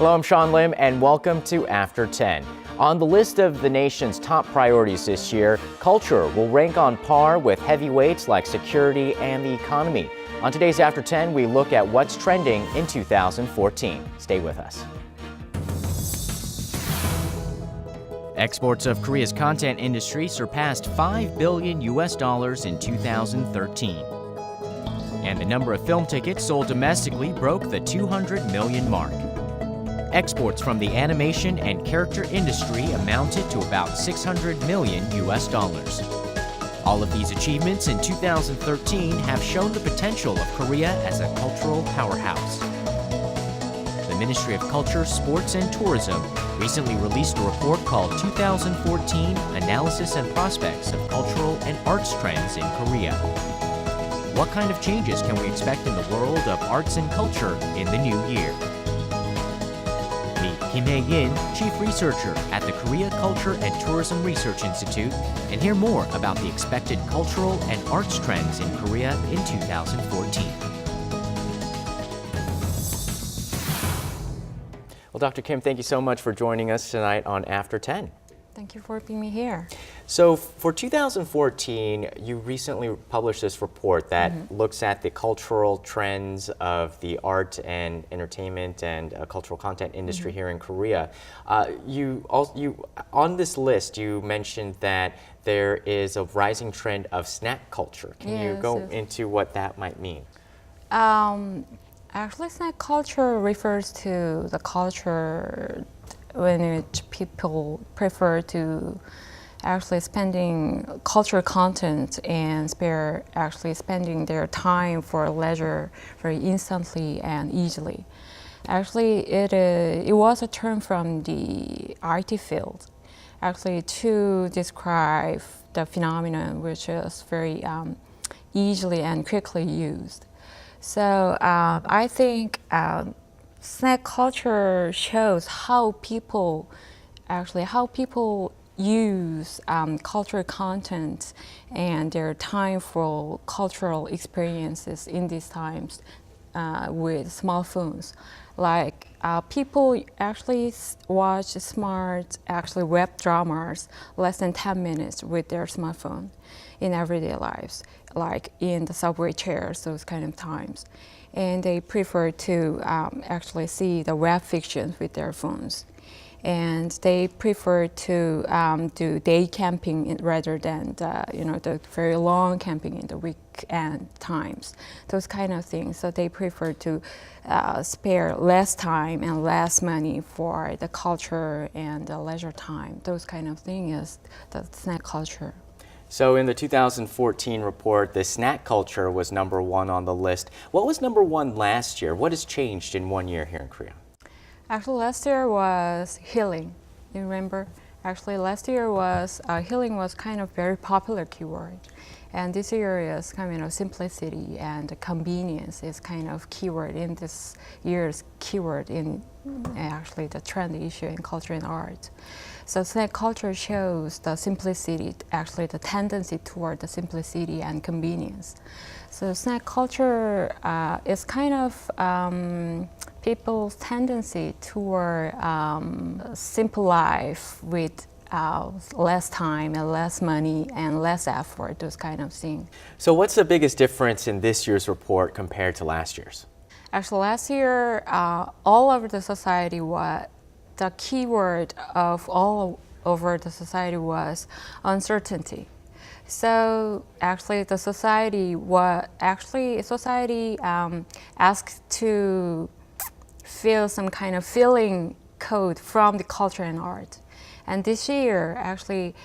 Hello, I'm Sean Lim, and welcome to After 10. On the list of the nation's top priorities this year, culture will rank on par with heavyweights like security and the economy. On today's After 10, we look at what's trending in 2014. Stay with us. Exports of Korea's content industry surpassed $5 billion in 2013. And the number of film tickets sold domestically broke the 200 million mark. Exports from the animation and character industry amounted to about $600 million. All of these achievements in 2013 have shown the potential of Korea as a cultural powerhouse. The Ministry of Culture, Sports and Tourism recently released a report called 2014 Analysis and Prospects of Cultural and Arts Trends in Korea. What kind of changes can we expect in the world of arts and culture in the new year? Meet Kim Hae-in, Chief Researcher at the Korea Culture and Tourism Research Institute, and hear more about the expected cultural and arts trends in Korea in 2014. Well, Dr. Kim, thank you so much for joining us tonight on After 10. Thank you for being me here. So for 2014, you recently published this report that looks at the cultural trends of the art and entertainment and cultural content industry here in Korea. On this list, you mentioned that there is a rising trend of snack culture. Can you go into what that might mean? Actually, snack culture refers to the culture in which people prefer to actually spending cultural content and spending their time for leisure very instantly and easily. Actually, it was a term from the IT field, actually to describe the phenomenon which is very easily and quickly used. So I think snack culture shows how people use cultural content and their time for cultural experiences in these times with smartphones. Like people actually watch smart web dramas less than 10 minutes with their smartphone in everyday lives, like in the subway chairs, those kind of times. And they prefer to actually see the web fictions with their phones. And they prefer to do day camping rather than the very long camping in the weekend times, those kind of things. So they prefer to spare less time and less money for the culture and the leisure time. Those kind of things is the snack culture. So in the 2014 report, the snack culture was number one on the list. What was number one last year? What has changed in 1 year here in Korea? Actually, last year was healing. You remember? Actually, last year was healing was kind of very popular keyword, and this year is kind of simplicity and convenience is kind of keyword in this year's keyword in actually the trend issue in culture and art. So snack culture shows the simplicity, actually the tendency toward the simplicity and convenience. So snack culture is kind of people's tendency toward simple life with less time and less money and less effort, those kind of things. So what's the biggest difference in this year's report compared to last year's? Actually, last year, all over the society, the keyword of all over the society was uncertainty. So actually, the society asked to feel some kind of feeling code from the culture and art. And this year, actually,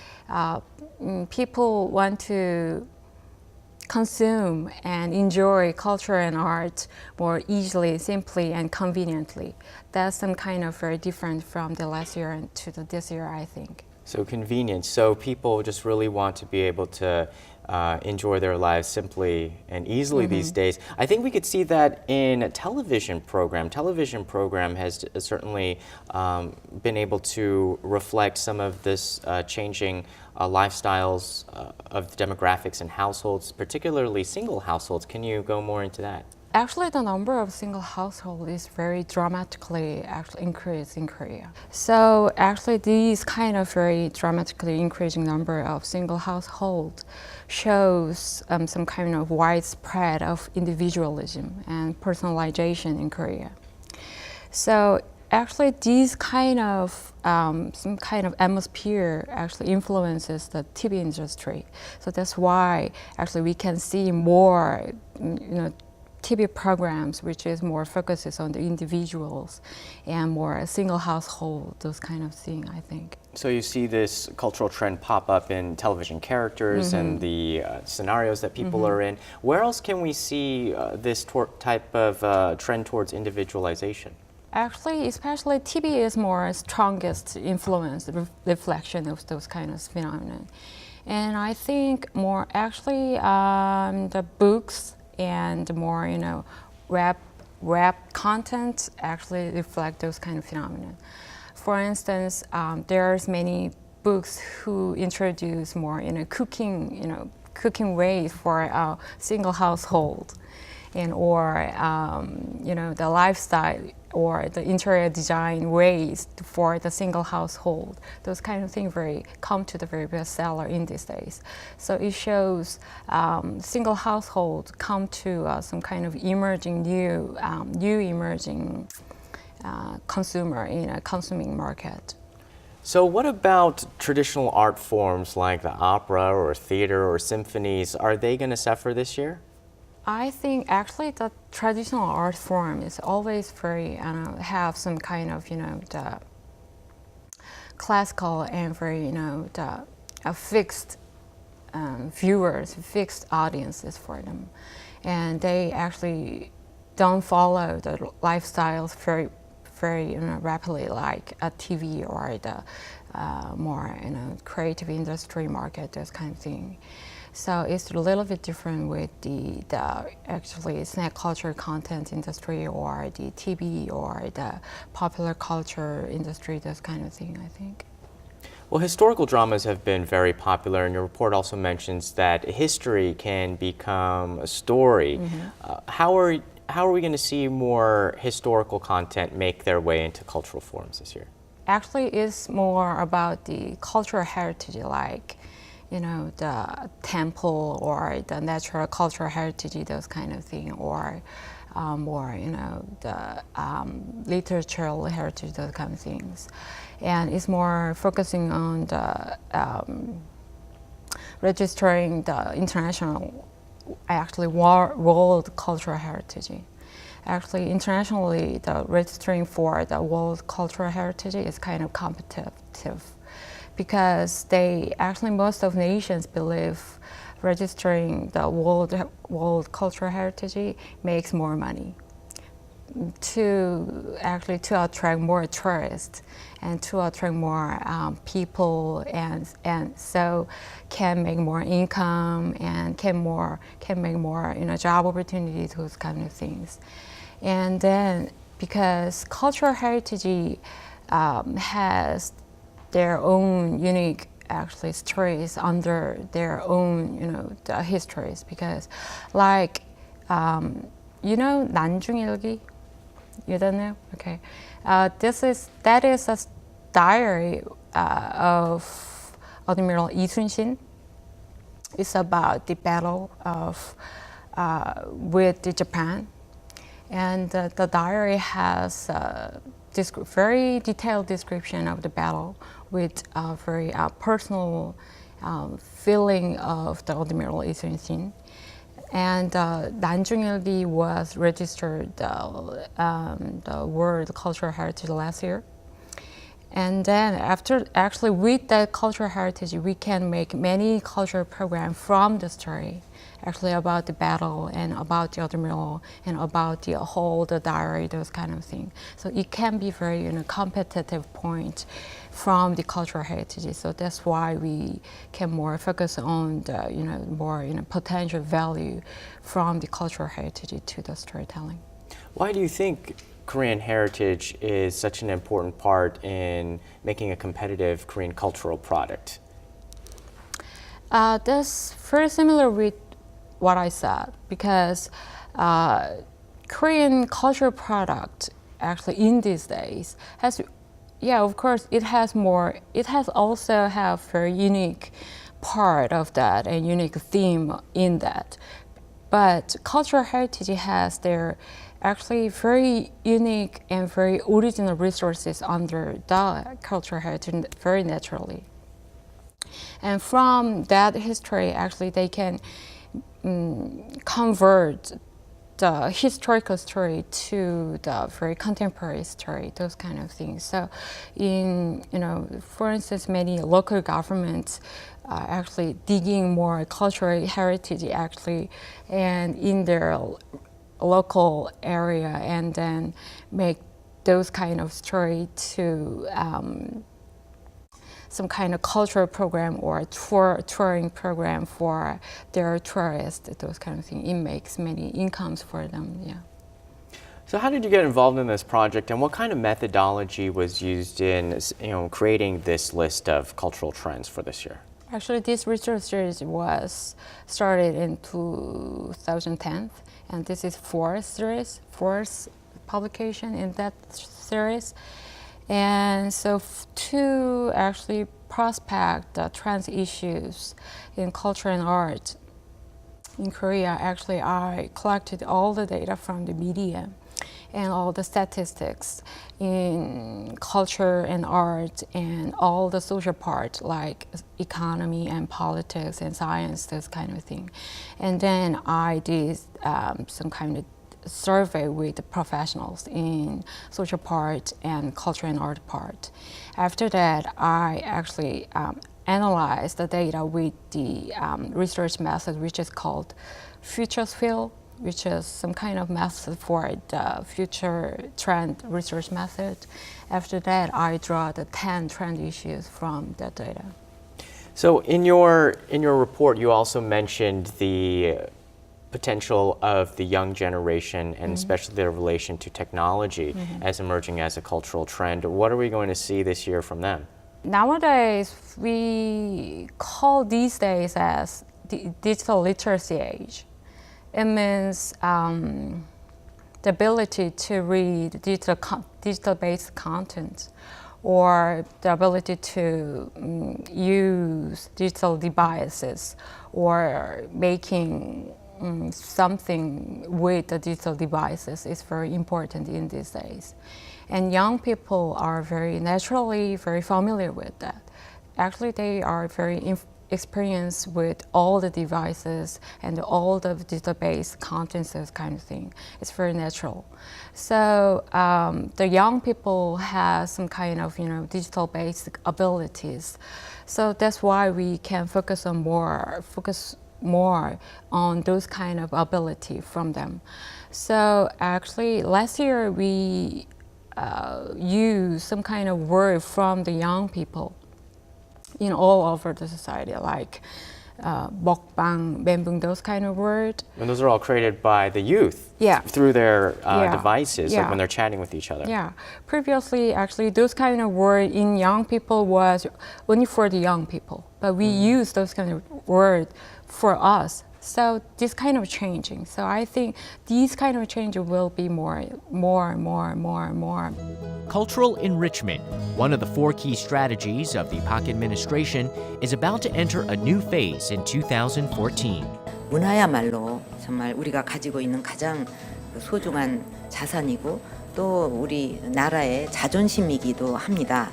people want to consume and enjoy culture and art more easily, simply, and conveniently. That's some kind of very different from the last year and to this year, I think. So convenience. So people just really want to be able to enjoy their lives simply and easily these days. I think we could see that in a television program. Television program has certainly been able to reflect some of this changing lifestyles of the demographics and households, particularly single households. Can you go more into that? Actually, the number of single households is very dramatically actually increased in Korea. So actually, these kind of very dramatically increasing number of single households shows some kind of widespread of individualism and personalization in Korea. So actually, these kind of some kind of atmosphere actually influences the TV industry. So that's why actually we can see more, TV programs which is more focuses on the individuals and more single household, those kind of thing, I think. So you see this cultural trend pop up in television characters and the scenarios that people are in. Where else can we see this type of trend towards individualization? Actually, especially TV is more strongest influence, reflection of those kind of phenomena. And I think more actually the books and more, web content actually reflect those kind of phenomena. For instance, there's many books who introduce more, cooking ways for a single household, and or the lifestyle or the interior design ways for the single household. Those kind of things come to the very bestseller in these days. So it shows single households come to some kind of emerging new emerging consumer in a consuming market. So what about traditional art forms like the opera or theater or symphonies? Are they going to suffer this year? I think actually the traditional art form is always very, have some kind of, the classical and very, the fixed viewers, fixed audiences for them. And they actually don't follow the lifestyles very rapidly like a TV or the more, creative industry market, those kind of thing. So it's a little bit different with the actually snack culture content industry or the TV or the popular culture industry, those kind of thing, I think. Well, historical dramas have been very popular, and your report also mentions that history can become a story. How are we going to see more historical content make their way into cultural forms this year? Actually, it's more about the cultural heritage, like the temple or the natural cultural heritage, those kind of thing, or more, the literatural heritage, those kind of things. And it's more focusing on the registering the international, actually world cultural heritage. Actually, internationally, the registering for the world cultural heritage is kind of competitive, because most of nations believe registering the world cultural heritage makes more money to attract more tourists and to attract more people, and so can make more income and can make more job opportunities, those kind of things. And then because cultural heritage has their own unique actually stories under their own the histories, because like 난중일기, you don't know? Okay, that is a diary of Admiral Lee Sun-shin. It's about the battle of with Japan, and the diary has very detailed description of the battle with a very personal feeling of the Admiral Lee Sun-shin. And 난중일기 was registered the World Cultural Heritage last year. And then with that cultural heritage, we can make many cultural programs from the story, actually about the battle and about the admiral and about the diary, those kind of things. So it can be very competitive point from the cultural heritage. So that's why we can more focus on the more potential value from the cultural heritage to the storytelling. Why do you think Korean heritage is such an important part in making a competitive Korean cultural product? That's very similar with what I said, because Korean cultural product actually in these days has, yeah, of course it has more. It has also have very unique part of that and unique theme in that. But cultural heritage has their actually very unique and very original resources under the cultural heritage very naturally. And from that history, actually, they can convert the historical story to the very contemporary story, those kind of things. So, for instance, many local governments are actually digging more cultural heritage actually, and in their local area, and then make those kind of story to some kind of cultural program or touring program for their tourists, those kind of things. It makes many incomes for them, yeah. So how did you get involved in this project, and what kind of methodology was used in creating this list of cultural trends for this year? Actually, this research series was started in 2010, and this is fourth publication in that series. And so to actually prospect the trans issues in culture and art in Korea, actually I collected all the data from the media and all the statistics in culture and art and all the social part like economy and politics and science, this kind of thing. And then I did some kind of survey with the professionals in social part and culture and art part. After that, I actually analyzed the data with the research method which is called futures field, which is some kind of method for the future trend research method. After that, I draw the 10 trend issues from that data. So in your report, you also mentioned the potential of the young generation and especially their relation to technology as emerging as a cultural trend. What are we going to see this year from them? Nowadays, we call these days as the digital literacy age. It means the ability to read digital-based content, or the ability to use digital devices, or making something with the digital devices is very important in these days. And young people are very naturally very familiar with that. Actually, they are very experienced with all the devices and all the digital-based contents, this kind of thing. It's very natural. So the young people have some kind of digital-based abilities. So that's why we can focus more on those kind of ability from them. So actually, last year we used some kind of word from the young people in all over the society, like mukbang, 멘붕, those kind of words. And those are all created by the youth through their devices, like when they're chatting with each other. Yeah. Previously, actually, those kind of words in young people was only for the young people, but we use those kind of words for us. So this kind of changing. So I think these kind of change will be more. Cultural enrichment, one of the 4 key strategies of the Park administration, is about to enter a new phase in 2014. 문화야말로 정말 우리가 가지고 있는 가장 소중한 자산이고 또 우리 나라의 자존심이기도 합니다.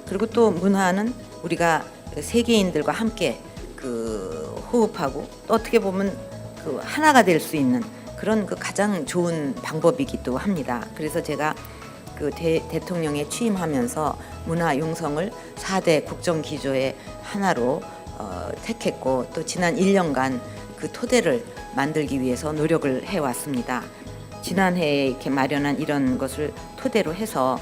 그리고 또 문화는 우리가 세계인들과 함께 호흡하고 또 어떻게 보면 하나가 될 수 있는 그런 가장 좋은 방법이기도 합니다. 그래서 제가 대통령에 취임하면서 문화 융성을 4대 국정 기조의 하나로 택했고 또 지난 1년간 그 토대를 만들기 위해서 노력을 해왔습니다. 지난해에 이렇게 마련한 이런 것을 토대로 해서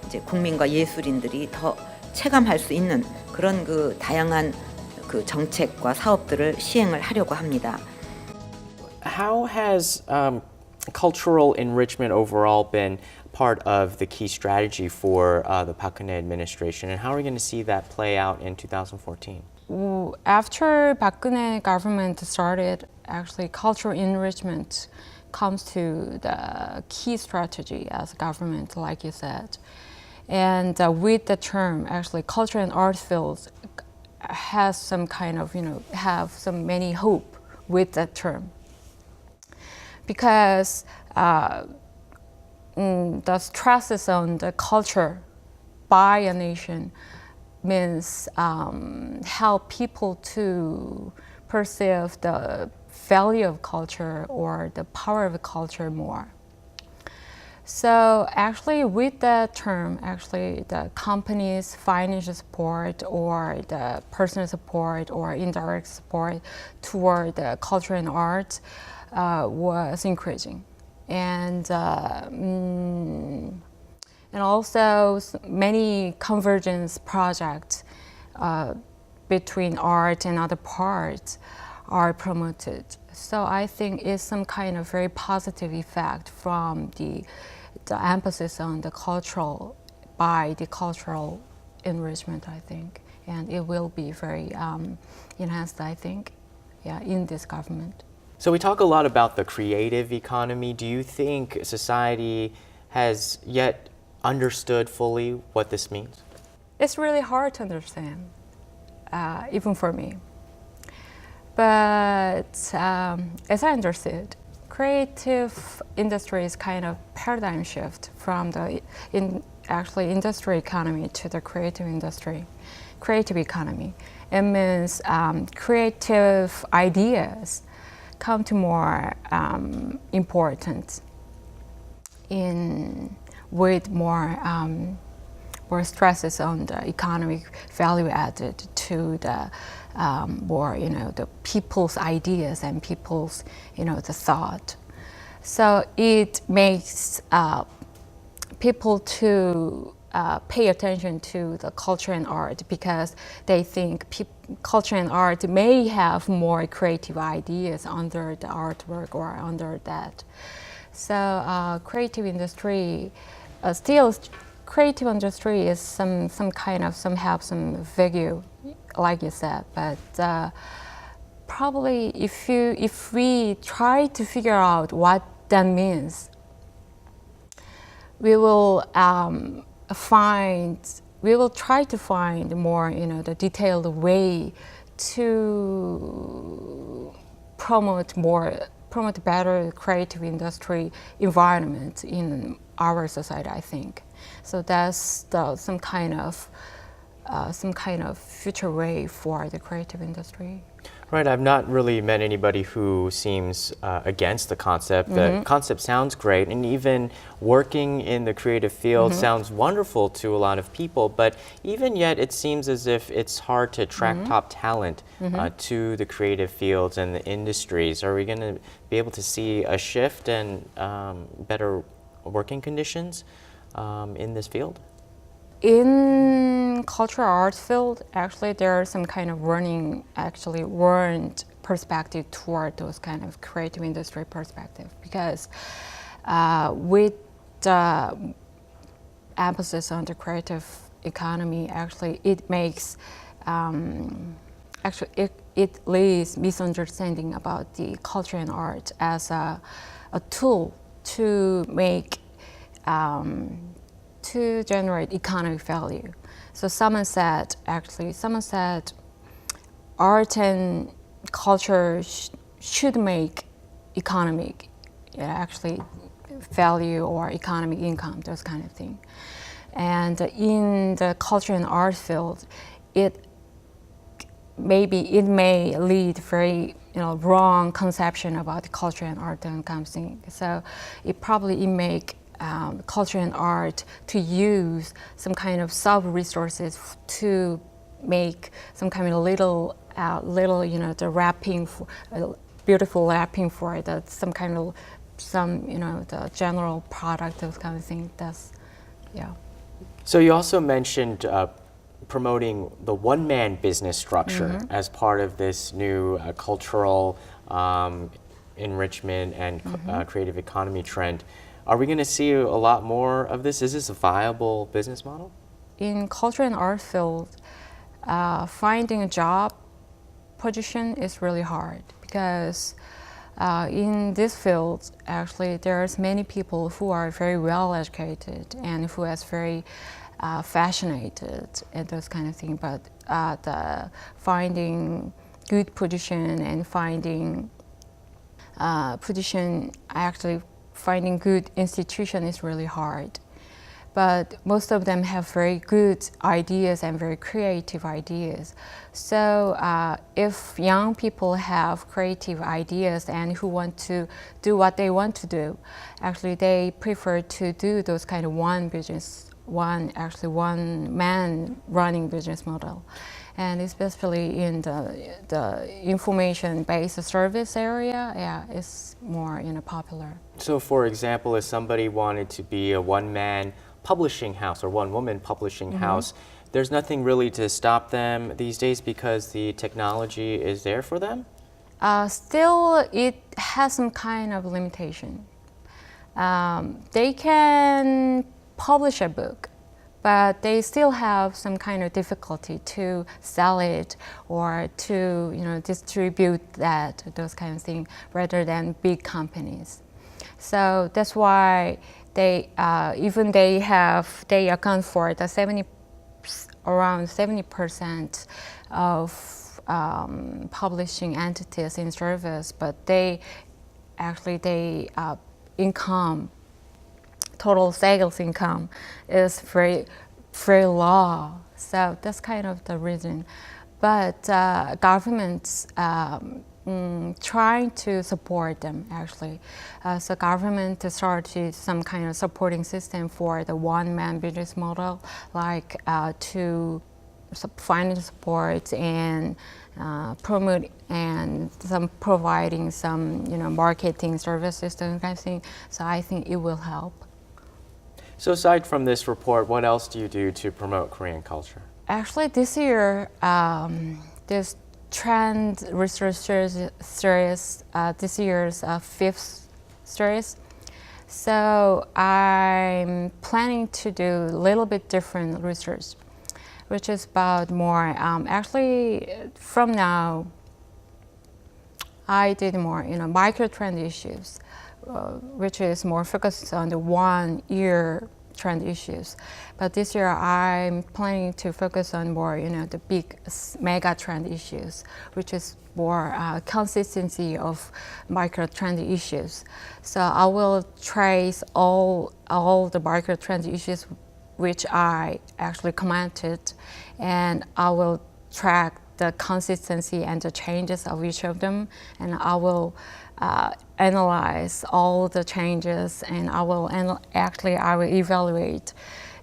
이제 국민과 예술인들이 더 체감할 수 있는 그런 다양한 정책과 사업들을 시행을 하려고 합니다. How has cultural enrichment overall been part of the key strategy for the Park Geun-hye administration, and how are we going to see that play out in 2014? After Park Geun-hye government started, actually cultural enrichment comes to the key strategy as a government, like you said. And with the term, actually, culture and art fields has some kind of, have some many hope with that term. Because the stresses on the culture by a nation means help people to perceive the value of culture or the power of culture more. So actually with that term, actually the company's financial support or the personal support or indirect support toward the culture and art was increasing. And also many convergence projects between art and other parts are promoted. So I think it's some kind of very positive effect from the emphasis on the cultural, by the cultural enrichment, I think. And it will be very enhanced, I think, in this government. So we talk a lot about the creative economy. Do you think society has yet understood fully what this means? It's really hard to understand, even for me. But as I understood, creative industry is kind of paradigm shift from the industry economy to the creative industry, creative economy. It means creative ideas come to more important with more stresses on the economic value added to the more the people's ideas and people's the thought. So it makes people to pay attention to the culture and art because they think culture and art may have more creative ideas under the artwork or under that. So creative industry still. Creative industry is some vague, like you said, but probably if we try to figure out what that means, we will try to find more the detailed way to promote better creative industry environment in our society, I think. So that's some kind of future way for the creative industry. Right, I've not really met anybody who seems against the concept. The concept sounds great, and even working in the creative field sounds wonderful to a lot of people, but even yet it seems as if it's hard to attract top talent to the creative fields and the industries. Are we going to be able to see a shift and better working conditions in this field? In cultural arts field, actually, there are some kind of warned perspective toward those kind of creative industry perspective because with the emphasis on the creative economy, actually, it makes it leaves misunderstanding about the culture and art as a tool to make to generate economic value. So someone said art and culture should make economic value or economic income, those kind of thing. And in the culture and art field, it may lead very wrong conception about culture and art and something. So it make culture and art to use some kind of sub-resources to make some kind of little the wrapping, beautiful wrapping for the the general product, those kind of things. So you also mentioned promoting the one-man business structure as part of this new cultural enrichment and creative economy trend. Are we going to see a lot more of this? Is this a viable business model? In culture and art field, finding a job position is really hard because In this field, actually, there's many people who are very well educated and who is very fascinated and those kind of things. But the finding good position and finding finding good institution is really hard. But most of them have very good ideas and very creative ideas. So if young people have creative ideas and who want to do what they want to do, actually they prefer to do those kind of one man running business model. And especially in the information-based service area, yeah, it's more popular. So for example, if somebody wanted to be a one-man publishing house or one-woman publishing house, there's nothing really to stop them these days because the technology is there for them? Still, it has some kind of limitation. They can publish a book, but they still have some kind of difficulty to sell it or to distribute those kind of things rather than big companies. So that's why they account for around 70% of publishing entities in service, but total sales income is very low. So that's kind of the reason. But governments trying to support them actually. So government started some kind of supporting system for the one-man business model, like to financial support and promote and providing some marketing services, that kind of thing. So I think it will help. So aside from this report, what else do you do to promote Korean culture? Actually, this year, this trend research series, this year's fifth series. So I'm planning to do a little bit different research, which is about more, actually from now, I did more, micro trend issues, which is more focused on the 1 year trend issues. But this year I'm planning to focus on more, the big mega trend issues, which is more consistency of micro trend issues. So I will trace all the micro trend issues which I actually commented, and I will track the consistency and the changes of each of them, and I will analyze all the changes, and I will evaluate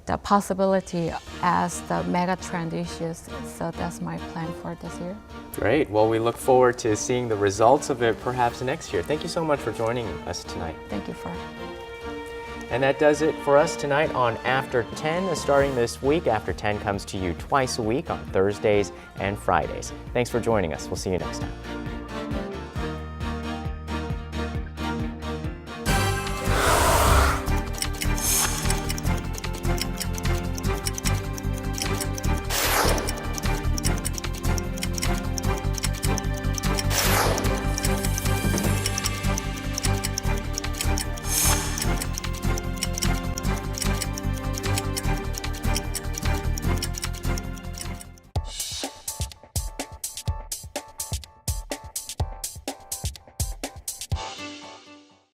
the possibility as the mega trend issues. So that's my plan for this year. Great. Well, we look forward to seeing the results of it perhaps next year. Thank you so much for joining us tonight. Thank you for. And that does it for us tonight on After 10. Starting this week, After 10 comes to you twice a week on Thursdays and Fridays. Thanks for joining us. We'll see you next time.